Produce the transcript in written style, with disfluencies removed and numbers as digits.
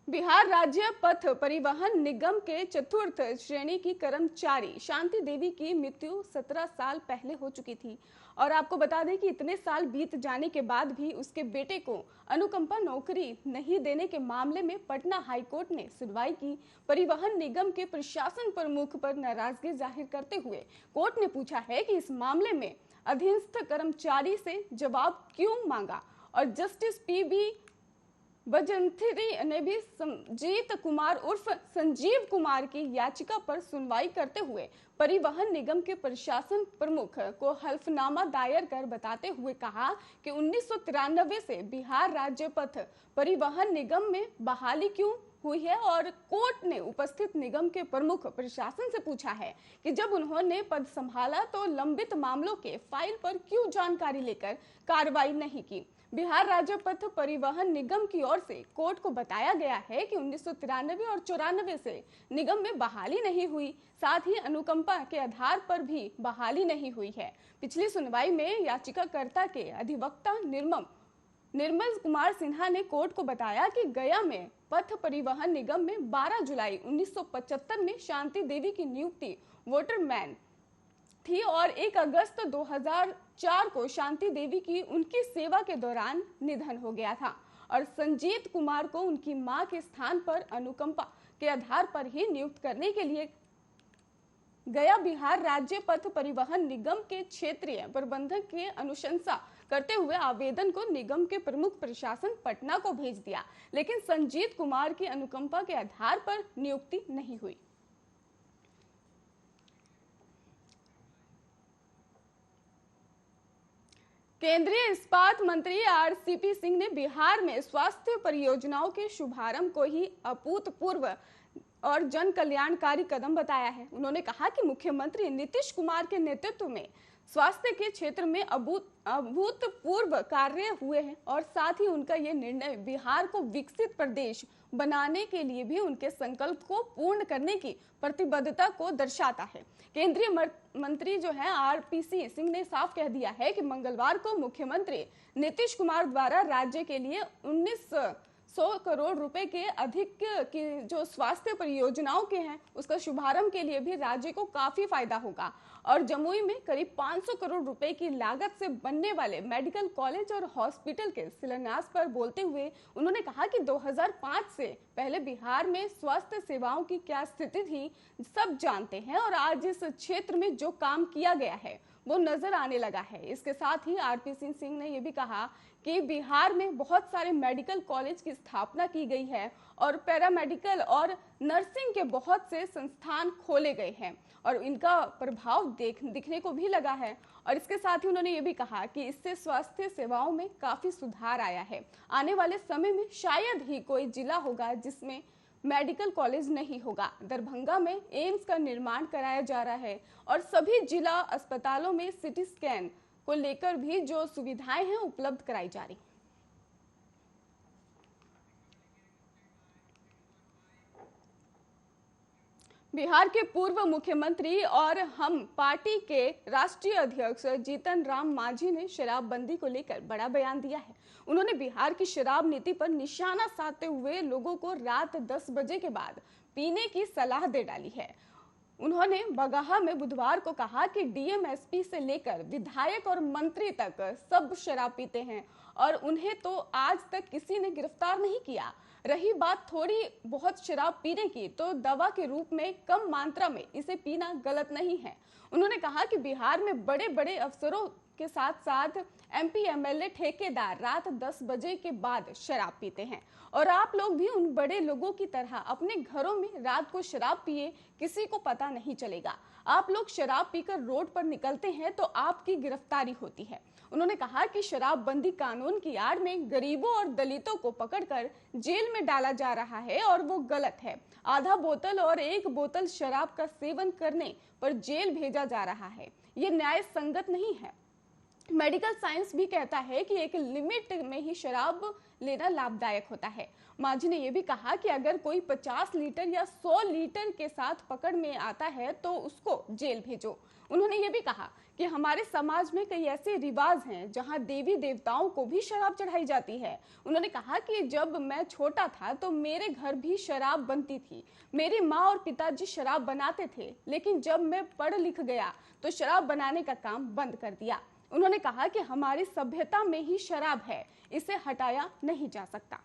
बिहार राज्य पथ परिवहन निगम के चतुर्थ श्रेणी की कर्मचारी शांति देवी की मृत्यु 17 साल पहले हो चुकी थी। और आपको बता दें कि इतने साल बीत जाने के बाद भी उसके बेटे को अनुकंपा नौकरी नहीं देने के मामले में पटना हाईकोर्ट ने सुनवाई की। परिवहन निगम के प्रशासन प्रमुख पर नाराजगी जाहिर करते हुए कोर्ट ने पूछा है कि इस मामले में अधीनस्थ कर्मचारी से जवाब क्यों मांगा। और जस्टिस पी.बी. बजंत्री ने भी संजीत कुमार उर्फ संजीव कुमार की याचिका पर सुनवाई करते हुए परिवहन निगम के प्रशासन प्रमुख को हल्फनामा दायर कर बताते हुए कहा कि 1993 से बिहार राज्य पथ परिवहन निगम में बहाली क्यों हुई है। और कोर्ट ने उपस्थित निगम के प्रमुख प्रशासन से पूछा है कि जब उन्होंने पद संभाला तो लंबित मामलों के फाइल पर क्यों जानकारी लेकर कार्रवाई नहीं की। बिहार राज्य पथ परिवहन निगम की ओर से कोर्ट को बताया गया है कि 1993 और 94 से निगम में बहाली नहीं हुई, साथ ही अनुकंपा के आधार पर भी बहाली नहीं हुई है। पिछली सुनवाई में याचिकाकर्ता के अधिवक्ता निर्मल कुमार सिन्हा ने कोर्ट को बताया कि गया में पथ परिवहन निगम में 12 जुलाई 1975 में शांति देवी की नियुक्ति वोटरमैन थी और 1 अगस्त 2004 को शांति देवी की उनकी सेवा के दौरान निधन हो गया था। और संजीत कुमार को उनकी मां के स्थान पर अनुकंपा के आधार पर ही नियुक्त करने के लिए गया बिहार राज्य पथ परिवहन निगम के क्षेत्रीय प्रबंधक की अनुशंसा करते हुए आवेदन को निगम के प्रमुख प्रशासन पटना को भेज दिया, लेकिन संजीत कुमार की अनुकंपा के आधार पर नियुक्ति नहीं हुई। केंद्रीय इस्पात मंत्री आर.सी.पी. सिंह ने बिहार में स्वास्थ्य परियोजनाओं के शुभारंभ को ही अभूतपूर्व और जन कल्याणकारी कदम बताया है। उन्होंने कहा कि मुख्यमंत्री नीतीश कुमार के नेतृत्व में स्वास्थ्य के क्षेत्र में अभूतपूर्व कार्य हुए हैं और साथ ही उनका ये निर्णय बिहार को विकसित प्रदेश बनाने के लिए भी उनके संकल्प को पूर्ण करने की प्रतिबद्धता को दर्शाता है। केंद्रीय मंत्री जो है आर.पी. सिंह ने साफ कह दिया है कि मंगलवार को मुख्यमंत्री नीतीश कुमार द्वारा राज्य के लिए 1900 करोड़ रुपए के अधिक की जो स्वास्थ्य परियोजनाओं के हैं उसका शुभारंभ के लिए भी राज्य को काफी फायदा होगा। और जमुई में करीब 500 करोड़ रुपए की लागत से बनने वाले मेडिकल कॉलेज और हॉस्पिटल के शिलान्यास पर बोलते हुए उन्होंने कहा कि 2005 से पहले बिहार में स्वास्थ्य सेवाओं की क्या स्थिति थी सब जानते हैं और आज इस क्षेत्र में जो काम किया गया है वो नजर आने लगा है। इसके साथ ही आर.पी. सिंह ने यह भी कहा कि बिहार में बहुत सारे मेडिकल कॉलेज की स्थापना की गई है और पैरामेडिकल और नर्सिंग के बहुत से संस्थान खोले गए हैं और इनका प्रभाव दिखने को भी लगा है। और इसके साथ ही उन्होंने ये भी कहा कि इससे स्वास्थ्य सेवाओं में काफी सुधार आया है। आने वाले समय में शायद ही कोई जिला होगा जिसमें मेडिकल कॉलेज नहीं होगा। दरभंगा में एम्स का निर्माण कराया जा रहा है और सभी जिला अस्पतालों में सिटी स्कैन को लेकर भी जो सुविधाएं हैं उपलब्ध कराई जा रही। बिहार के पूर्व मुख्यमंत्री और हम पार्टी के राष्ट्रीय अध्यक्ष जीतन राम मांझी ने शराबबंदी को लेकर बड़ा बयान दिया है। उन्होंने बिहार की शराब नीति पर निशाना साधते हुए लोगों को रात 10 बजे के बाद पीने की सलाह दे डाली है। उन्होंने बगहा में बुधवार को कहा कि डीएम एसपी से लेकर विधायक और मंत्री तक सब शराब पीते हैं और उन्हें तो आज तक किसी ने गिरफ्तार नहीं किया। रही बात थोड़ी बहुत शराब पीने की तो दवा के रूप में कम मात्रा में इसे पीना गलत नहीं है। उन्होंने कहा कि बिहार में बड़े बड़े अफसरों के साथ साथ एमपी एमएलए ठेकेदार रात 10 बजे के बाद शराब पीते हैं और आप लोग भी उन बड़े लोगों की तरह अपने घरों में रात को शराब पिए, किसी को पता नहीं चलेगा। आप लोग शराब पीकर रोड पर निकलते हैं तो आपकी गिरफ्तारी होती है। उन्होंने कहा कि शराबबंदी कानून की आड़ में गरीबों और दलितों को पकड़कर जेल में डाला जा रहा है और वो गलत है। आधा बोतल और 1 बोतल शराब का सेवन करने पर जेल भेजा जा रहा है, ये न्याय संगत नहीं है। मेडिकल साइंस भी कहता है कि एक लिमिट में ही शराब लेना लाभदायक होता है। मांझी ने यह भी कहा कि अगर कोई 50 लीटर या 100 लीटर के साथ पकड़ में आता है तो उसको जेल भेजो। उन्होंने ये भी कहा कि हमारे समाज में कई ऐसे रिवाज हैं जहां देवी देवताओं को भी शराब चढ़ाई जाती है। उन्होंने कहा कि जब मैं छोटा था तो मेरे घर भी शराब बनती थी। मेरी माँ और पिताजी शराब बनाते थे, लेकिन जब मैं पढ़ लिख गया तो शराब बनाने का काम बंद कर दिया। उन्होंने कहा कि हमारी सभ्यता में ही शराब है, इसे हटाया नहीं जा सकता।